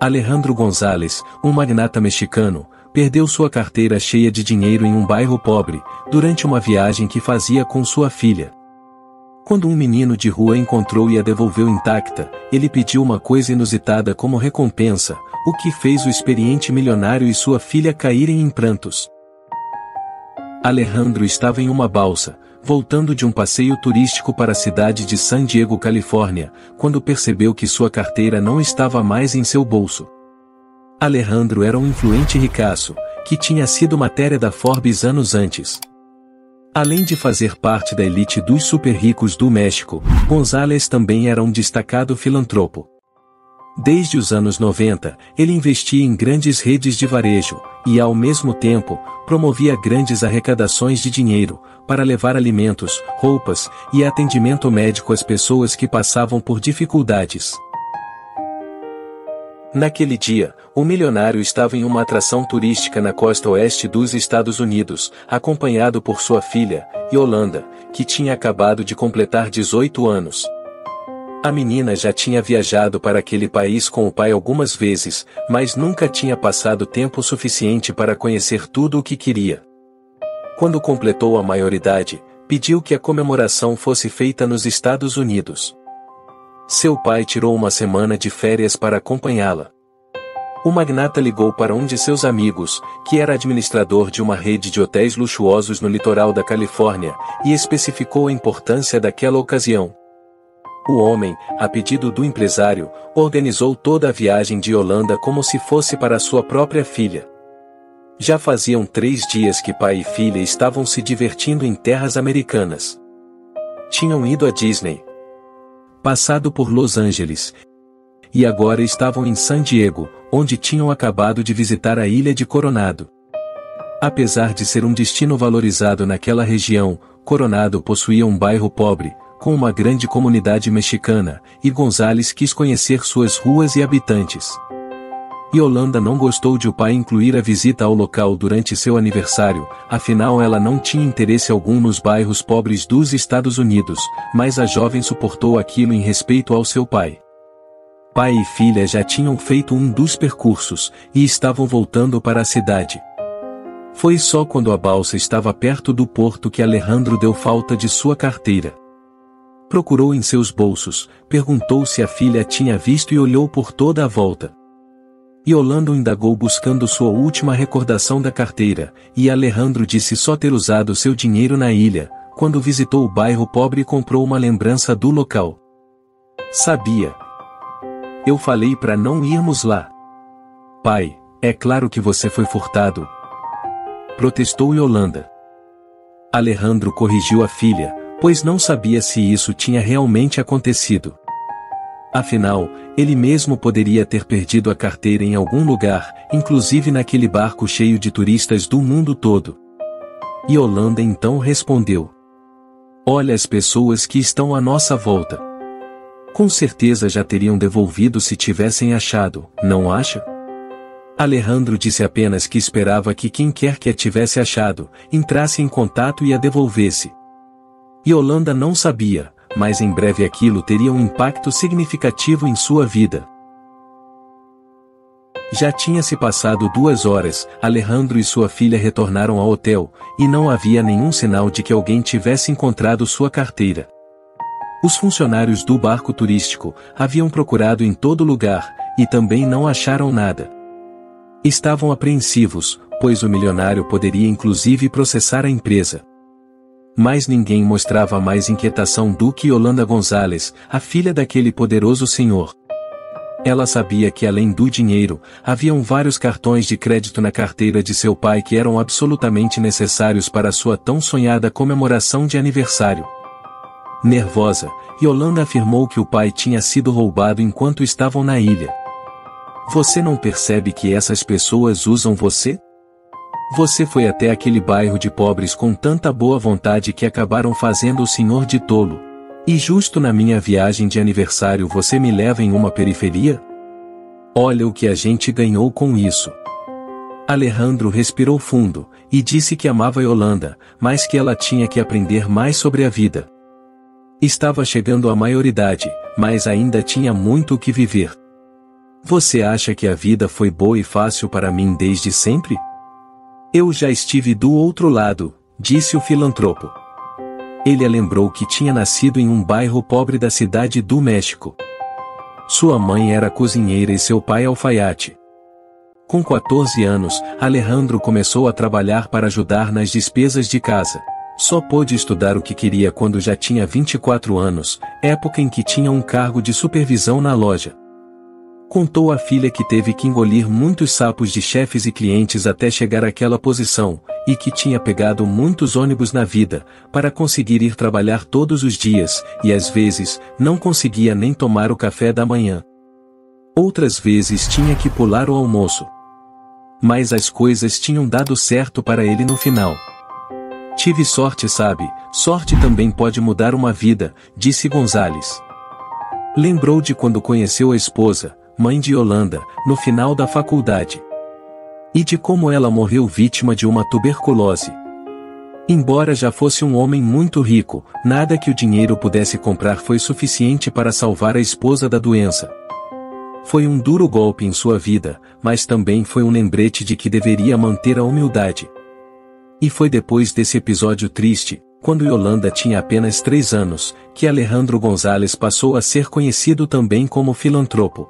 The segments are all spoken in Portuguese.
Alejandro González, um magnata mexicano, perdeu sua carteira cheia de dinheiro em um bairro pobre, durante uma viagem que fazia com sua filha. Quando um menino de rua encontrou e a devolveu intacta, ele pediu uma coisa inusitada como recompensa, o que fez o experiente milionário e sua filha caírem em prantos. Alejandro estava em uma balsa, voltando de um passeio turístico para a cidade de San Diego, Califórnia, quando percebeu que sua carteira não estava mais em seu bolso. Alejandro era um influente ricaço, que tinha sido matéria da Forbes anos antes. Além de fazer parte da elite dos super-ricos do México, González também era um destacado filantropo. Desde os anos 90, ele investia em grandes redes de varejo, e ao mesmo tempo, promovia grandes arrecadações de dinheiro, para levar alimentos, roupas, e atendimento médico às pessoas que passavam por dificuldades. Naquele dia, o milionário estava em uma atração turística na costa oeste dos Estados Unidos, acompanhado por sua filha, Yolanda, que tinha acabado de completar 18 anos. A menina já tinha viajado para aquele país com o pai algumas vezes, mas nunca tinha passado tempo suficiente para conhecer tudo o que queria. Quando completou a maioridade, pediu que a comemoração fosse feita nos Estados Unidos. Seu pai tirou uma semana de férias para acompanhá-la. O magnata ligou para um de seus amigos, que era administrador de uma rede de hotéis luxuosos no litoral da Califórnia, e especificou a importância daquela ocasião. O homem, a pedido do empresário, organizou toda a viagem de Yolanda como se fosse para sua própria filha. Já faziam 3 dias que pai e filha estavam se divertindo em terras americanas. Tinham ido à Disney, passado por Los Angeles, e agora estavam em San Diego, onde tinham acabado de visitar a ilha de Coronado. Apesar de ser um destino valorizado naquela região, Coronado possuía um bairro pobre, com uma grande comunidade mexicana, e González quis conhecer suas ruas e habitantes. Yolanda não gostou de o pai incluir a visita ao local durante seu aniversário, afinal ela não tinha interesse algum nos bairros pobres dos Estados Unidos, mas a jovem suportou aquilo em respeito ao seu pai. Pai e filha já tinham feito um dos percursos, e estavam voltando para a cidade. Foi só quando a balsa estava perto do porto que Alejandro deu falta de sua carteira. Procurou em seus bolsos, perguntou se a filha tinha visto e olhou por toda a volta. Yolanda indagou buscando sua última recordação da carteira, e Alejandro disse só ter usado seu dinheiro na ilha, quando visitou o bairro pobre e comprou uma lembrança do local. Sabia. Eu falei para não irmos lá. Pai, é claro que você foi furtado, protestou Yolanda. Alejandro corrigiu a filha, pois não sabia se isso tinha realmente acontecido. Afinal, ele mesmo poderia ter perdido a carteira em algum lugar, inclusive naquele barco cheio de turistas do mundo todo. Yolanda então respondeu: olha as pessoas que estão à nossa volta. Com certeza já teriam devolvido se tivessem achado, não acha? Alejandro disse apenas que esperava que quem quer que a tivesse achado, entrasse em contato e a devolvesse. Yolanda não sabia, mas em breve aquilo teria um impacto significativo em sua vida. Já tinha se passado 2 horas, Alejandro e sua filha retornaram ao hotel, e não havia nenhum sinal de que alguém tivesse encontrado sua carteira. Os funcionários do barco turístico haviam procurado em todo lugar, e também não acharam nada. Estavam apreensivos, pois o milionário poderia inclusive processar a empresa. Mas ninguém mostrava mais inquietação do que Yolanda González, a filha daquele poderoso senhor. Ela sabia que além do dinheiro, haviam vários cartões de crédito na carteira de seu pai que eram absolutamente necessários para sua tão sonhada comemoração de aniversário. Nervosa, Yolanda afirmou que o pai tinha sido roubado enquanto estavam na ilha. Você não percebe que essas pessoas usam você? Você foi até aquele bairro de pobres com tanta boa vontade que acabaram fazendo o senhor de tolo. E justo na minha viagem de aniversário você me leva em uma periferia? Olha o que a gente ganhou com isso. Alejandro respirou fundo, e disse que amava Yolanda, mas que ela tinha que aprender mais sobre a vida. Estava chegando à maioridade, mas ainda tinha muito o que viver. Você acha que a vida foi boa e fácil para mim desde sempre? Eu já estive do outro lado, disse o filantropo. Ele a lembrou que tinha nascido em um bairro pobre da cidade do México. Sua mãe era cozinheira e seu pai alfaiate. Com 14 anos, Alejandro começou a trabalhar para ajudar nas despesas de casa. Só pôde estudar o que queria quando já tinha 24 anos, época em que tinha um cargo de supervisão na loja. Contou à filha que teve que engolir muitos sapos de chefes e clientes até chegar àquela posição, e que tinha pegado muitos ônibus na vida, para conseguir ir trabalhar todos os dias, e às vezes, não conseguia nem tomar o café da manhã. Outras vezes tinha que pular o almoço. Mas as coisas tinham dado certo para ele no final. Tive sorte, sabe? Sorte também pode mudar uma vida, disse Gonzales. Lembrou de quando conheceu a esposa, mãe de Yolanda, no final da faculdade. E de como ela morreu vítima de uma tuberculose. Embora já fosse um homem muito rico, nada que o dinheiro pudesse comprar foi suficiente para salvar a esposa da doença. Foi um duro golpe em sua vida, mas também foi um lembrete de que deveria manter a humildade. E foi depois desse episódio triste, quando Yolanda tinha apenas 3 anos, que Alejandro González passou a ser conhecido também como filantropo.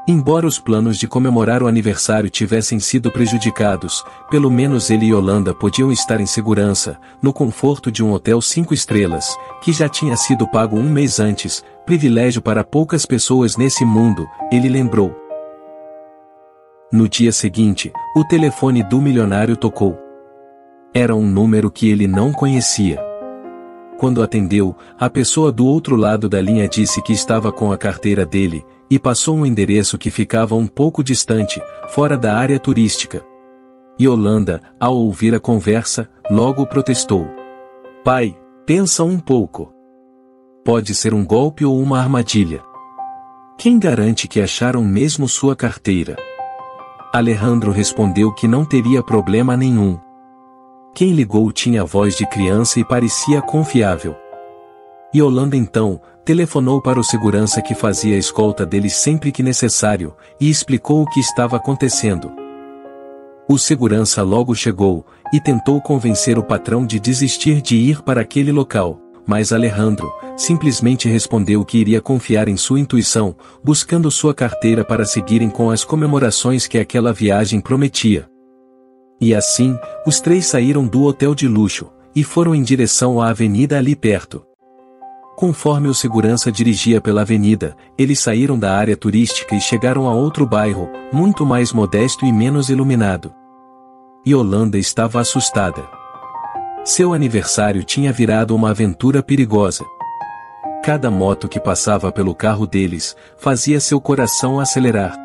Embora os planos de comemorar o aniversário tivessem sido prejudicados, pelo menos ele e Yolanda podiam estar em segurança, no conforto de um hotel 5 estrelas, que já tinha sido pago um mês antes, privilégio para poucas pessoas nesse mundo, ele lembrou. No dia seguinte, o telefone do milionário tocou. Era um número que ele não conhecia. Quando atendeu, a pessoa do outro lado da linha disse que estava com a carteira dele, e passou um endereço que ficava um pouco distante, fora da área turística. Yolanda, ao ouvir a conversa, logo protestou. Pai, pensa um pouco. Pode ser um golpe ou uma armadilha. Quem garante que acharam mesmo sua carteira? Alejandro respondeu que não teria problema nenhum. Quem ligou tinha voz de criança e parecia confiável. Yolanda então, telefonou para o segurança que fazia a escolta deles sempre que necessário, e explicou o que estava acontecendo. O segurança logo chegou, e tentou convencer o patrão de desistir de ir para aquele local, mas Alejandro, simplesmente respondeu que iria confiar em sua intuição, buscando sua carteira para seguirem com as comemorações que aquela viagem prometia. E assim, os 3 saíram do hotel de luxo, e foram em direção à avenida ali perto. Conforme o segurança dirigia pela avenida, eles saíram da área turística e chegaram a outro bairro, muito mais modesto e menos iluminado. Yolanda estava assustada. Seu aniversário tinha virado uma aventura perigosa. Cada moto que passava pelo carro deles, fazia seu coração acelerar.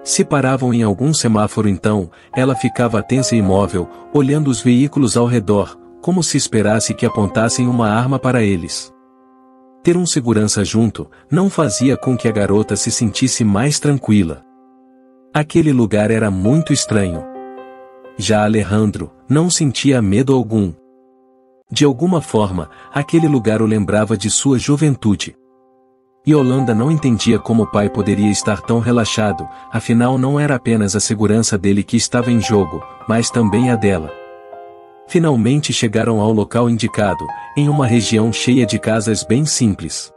Se paravam em algum semáforo então, ela ficava tensa e imóvel, olhando os veículos ao redor, como se esperasse que apontassem uma arma para eles. Ter um segurança junto, não fazia com que a garota se sentisse mais tranquila. Aquele lugar era muito estranho. Já Alejandro, não sentia medo algum. De alguma forma, aquele lugar o lembrava de sua juventude. Yolanda não entendia como o pai poderia estar tão relaxado, afinal não era apenas a segurança dele que estava em jogo, mas também a dela. Finalmente chegaram ao local indicado, em uma região cheia de casas bem simples.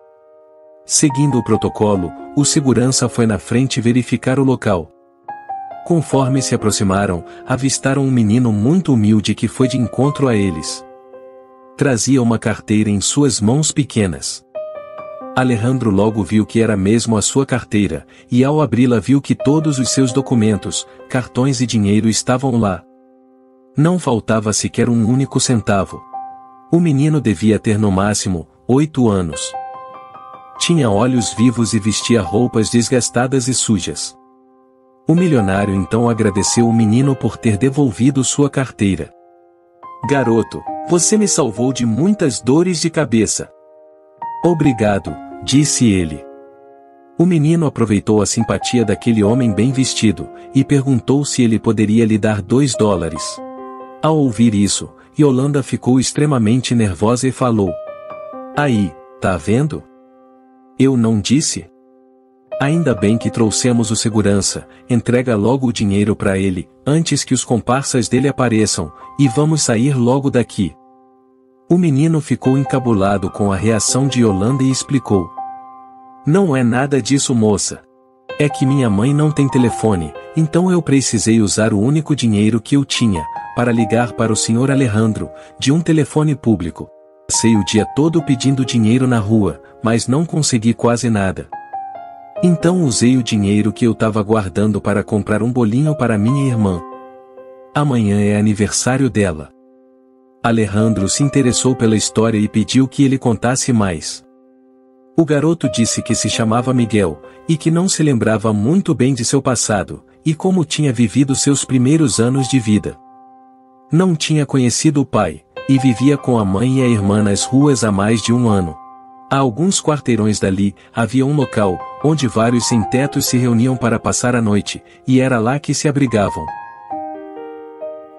Seguindo o protocolo, o segurança foi na frente verificar o local. Conforme se aproximaram, avistaram um menino muito humilde que foi de encontro a eles. Trazia uma carteira em suas mãos pequenas. Alejandro logo viu que era mesmo a sua carteira, e ao abri-la viu que todos os seus documentos, cartões e dinheiro estavam lá. Não faltava sequer um único centavo. O menino devia ter no máximo 8 anos. Tinha olhos vivos e vestia roupas desgastadas e sujas. O milionário então agradeceu o menino por ter devolvido sua carteira. Garoto, você me salvou de muitas dores de cabeça. Obrigado, disse ele. O menino aproveitou a simpatia daquele homem bem vestido, e perguntou se ele poderia lhe dar $2. Ao ouvir isso, Yolanda ficou extremamente nervosa e falou: Aí, tá vendo? Eu não disse? Ainda bem que trouxemos o segurança, entrega logo o dinheiro para ele, antes que os comparsas dele apareçam, e vamos sair logo daqui. O menino ficou encabulado com a reação de Yolanda e explicou. Não é nada disso, moça. É que minha mãe não tem telefone, então eu precisei usar o único dinheiro que eu tinha, para ligar para o Sr. Alejandro, de um telefone público. Passei o dia todo pedindo dinheiro na rua, mas não consegui quase nada. Então usei o dinheiro que eu estava guardando para comprar um bolinho para minha irmã. Amanhã é aniversário dela. Alejandro se interessou pela história e pediu que ele contasse mais. O garoto disse que se chamava Miguel, e que não se lembrava muito bem de seu passado, e como tinha vivido seus primeiros anos de vida. Não tinha conhecido o pai, e vivia com a mãe e a irmã nas ruas há mais de um ano. A alguns quarteirões dali, havia um local, onde vários sem-tetos se reuniam para passar a noite, e era lá que se abrigavam.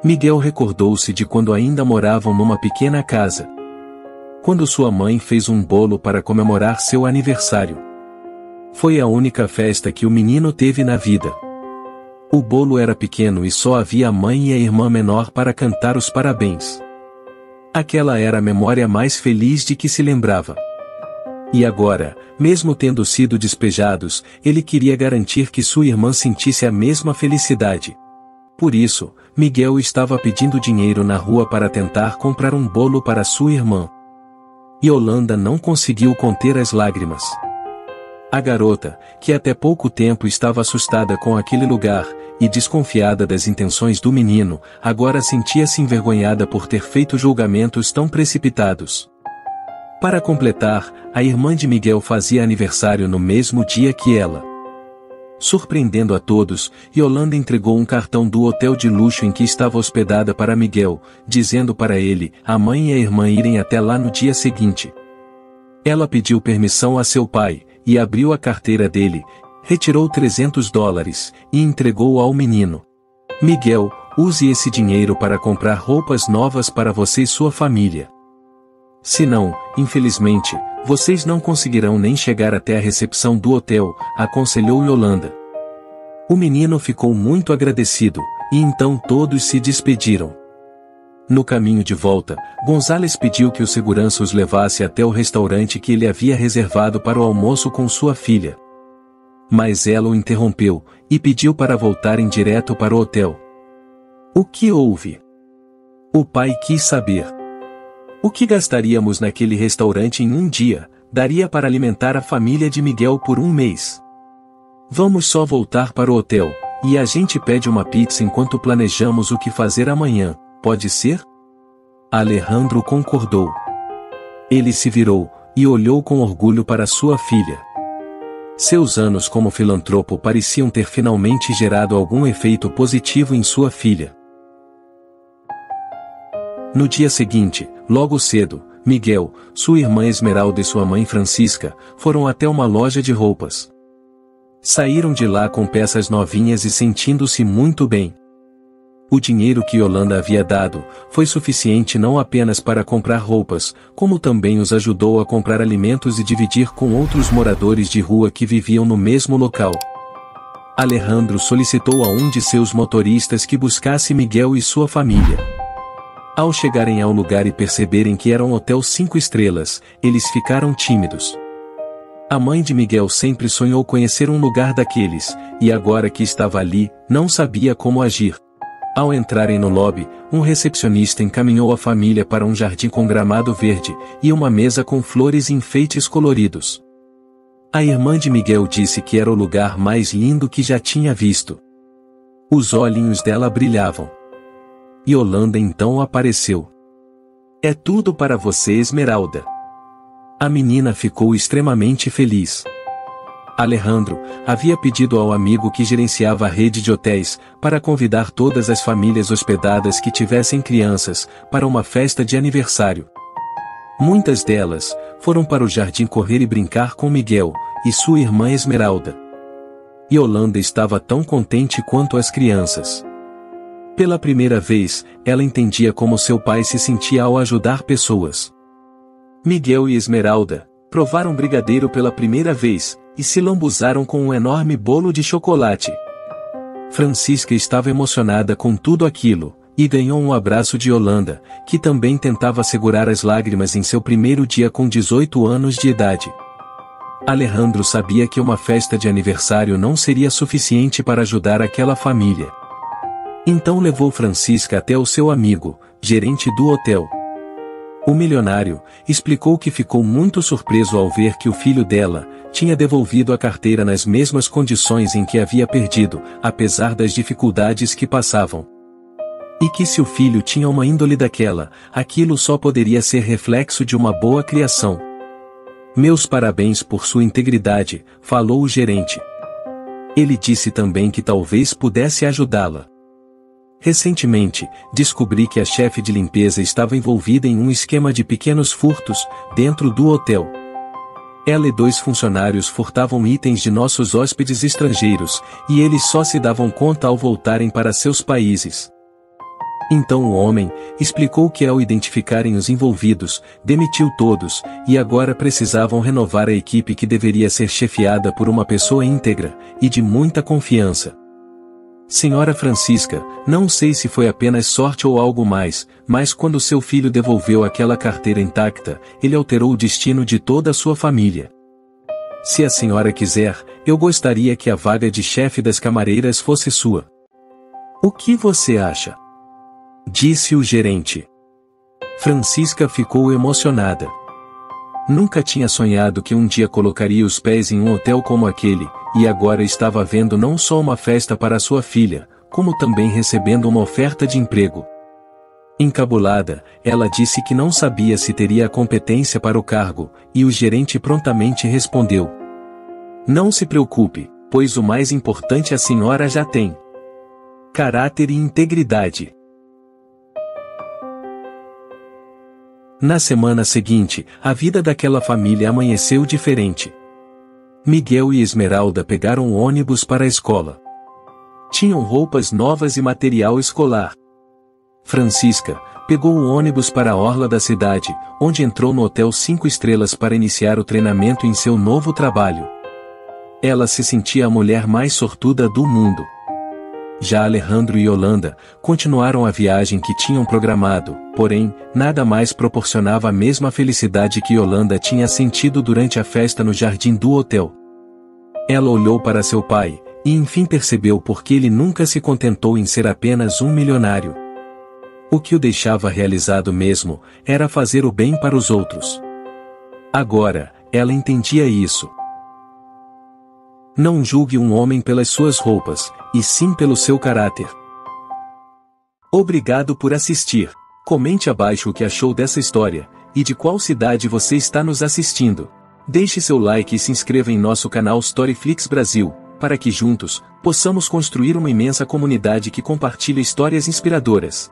Miguel recordou-se de quando ainda moravam numa pequena casa. Quando sua mãe fez um bolo para comemorar seu aniversário. Foi a única festa que o menino teve na vida. O bolo era pequeno e só havia a mãe e a irmã menor para cantar os parabéns. Aquela era a memória mais feliz de que se lembrava. E agora, mesmo tendo sido despejados, ele queria garantir que sua irmã sentisse a mesma felicidade. Por isso, Miguel estava pedindo dinheiro na rua para tentar comprar um bolo para sua irmã. Yolanda não conseguiu conter as lágrimas. A garota, que até pouco tempo estava assustada com aquele lugar, e desconfiada das intenções do menino, agora sentia-se envergonhada por ter feito julgamentos tão precipitados. Para completar, a irmã de Miguel fazia aniversário no mesmo dia que ela. Surpreendendo a todos, Yolanda entregou um cartão do hotel de luxo em que estava hospedada para Miguel, dizendo para ele, a mãe e a irmã irem até lá no dia seguinte. Ela pediu permissão a seu pai, e abriu a carteira dele, retirou $300 e entregou ao menino. Miguel, use esse dinheiro para comprar roupas novas para você e sua família. Senão, infelizmente, vocês não conseguirão nem chegar até a recepção do hotel, aconselhou Yolanda. O menino ficou muito agradecido, e então todos se despediram. No caminho de volta, Gonzales pediu que o segurança os levasse até o restaurante que ele havia reservado para o almoço com sua filha. Mas ela o interrompeu, e pediu para voltarem direto para o hotel. O que houve? O pai quis saber. O que gastaríamos naquele restaurante em um dia, daria para alimentar a família de Miguel por um mês. Vamos só voltar para o hotel, e a gente pede uma pizza enquanto planejamos o que fazer amanhã, pode ser? Alejandro concordou. Ele se virou, e olhou com orgulho para sua filha. Seus anos como filantropo pareciam ter finalmente gerado algum efeito positivo em sua filha. No dia seguinte, logo cedo, Miguel, sua irmã Esmeralda e sua mãe Francisca, foram até uma loja de roupas. Saíram de lá com peças novinhas e sentindo-se muito bem. O dinheiro que Yolanda havia dado, foi suficiente não apenas para comprar roupas, como também os ajudou a comprar alimentos e dividir com outros moradores de rua que viviam no mesmo local. Alejandro solicitou a um de seus motoristas que buscasse Miguel e sua família. Ao chegarem ao lugar e perceberem que era um hotel 5 estrelas, eles ficaram tímidos. A mãe de Miguel sempre sonhou conhecer um lugar daqueles, e agora que estava ali, não sabia como agir. Ao entrarem no lobby, um recepcionista encaminhou a família para um jardim com gramado verde, e uma mesa com flores e enfeites coloridos. A irmã de Miguel disse que era o lugar mais lindo que já tinha visto. Os olhinhos dela brilhavam. Yolanda então apareceu. É tudo para você, Esmeralda. A menina ficou extremamente feliz. Alejandro havia pedido ao amigo que gerenciava a rede de hotéis, para convidar todas as famílias hospedadas que tivessem crianças, para uma festa de aniversário. Muitas delas, foram para o jardim correr e brincar com Miguel, e sua irmã Esmeralda. Yolanda estava tão contente quanto as crianças. Pela primeira vez, ela entendia como seu pai se sentia ao ajudar pessoas. Miguel e Esmeralda provaram brigadeiro pela primeira vez, e se lambuzaram com um enorme bolo de chocolate. Francisca estava emocionada com tudo aquilo, e ganhou um abraço de Yolanda, que também tentava segurar as lágrimas em seu primeiro dia com 18 anos de idade. Alejandro sabia que uma festa de aniversário não seria suficiente para ajudar aquela família. Então levou Francisca até o seu amigo, gerente do hotel. O milionário explicou que ficou muito surpreso ao ver que o filho dela tinha devolvido a carteira nas mesmas condições em que havia perdido, apesar das dificuldades que passavam. E que se o filho tinha uma índole daquela, aquilo só poderia ser reflexo de uma boa criação. Meus parabéns por sua integridade, falou o gerente. Ele disse também que talvez pudesse ajudá-la. Recentemente, descobri que a chefe de limpeza estava envolvida em um esquema de pequenos furtos, dentro do hotel. Ela e 2 funcionários furtavam itens de nossos hóspedes estrangeiros, e eles só se davam conta ao voltarem para seus países. Então o homem explicou que ao identificarem os envolvidos, demitiu todos, e agora precisavam renovar a equipe que deveria ser chefiada por uma pessoa íntegra, e de muita confiança. Senhora Francisca, não sei se foi apenas sorte ou algo mais, mas quando seu filho devolveu aquela carteira intacta, ele alterou o destino de toda a sua família. Se a senhora quiser, eu gostaria que a vaga de chefe das camareiras fosse sua. O que você acha? Disse o gerente. Francisca ficou emocionada. Nunca tinha sonhado que um dia colocaria os pés em um hotel como aquele, e agora estava vendo não só uma festa para sua filha, como também recebendo uma oferta de emprego. Encabulada, ela disse que não sabia se teria a competência para o cargo, e o gerente prontamente respondeu: Não se preocupe, pois o mais importante a senhora já tem: caráter e integridade. Na semana seguinte, a vida daquela família amanheceu diferente. Miguel e Esmeralda pegaram o ônibus para a escola. Tinham roupas novas e material escolar. Francisca pegou o ônibus para a orla da cidade, onde entrou no Hotel 5 Estrelas para iniciar o treinamento em seu novo trabalho. Ela se sentia a mulher mais sortuda do mundo. Já Alejandro e Yolanda continuaram a viagem que tinham programado, porém, nada mais proporcionava a mesma felicidade que Yolanda tinha sentido durante a festa no jardim do hotel. Ela olhou para seu pai, e enfim percebeu por que ele nunca se contentou em ser apenas um milionário. O que o deixava realizado mesmo, era fazer o bem para os outros. Agora, ela entendia isso. Não julgue um homem pelas suas roupas, e sim pelo seu caráter. Obrigado por assistir. Comente abaixo o que achou dessa história, e de qual cidade você está nos assistindo. Deixe seu like e se inscreva em nosso canal Storyflix Brasil, para que juntos, possamos construir uma imensa comunidade que compartilha histórias inspiradoras.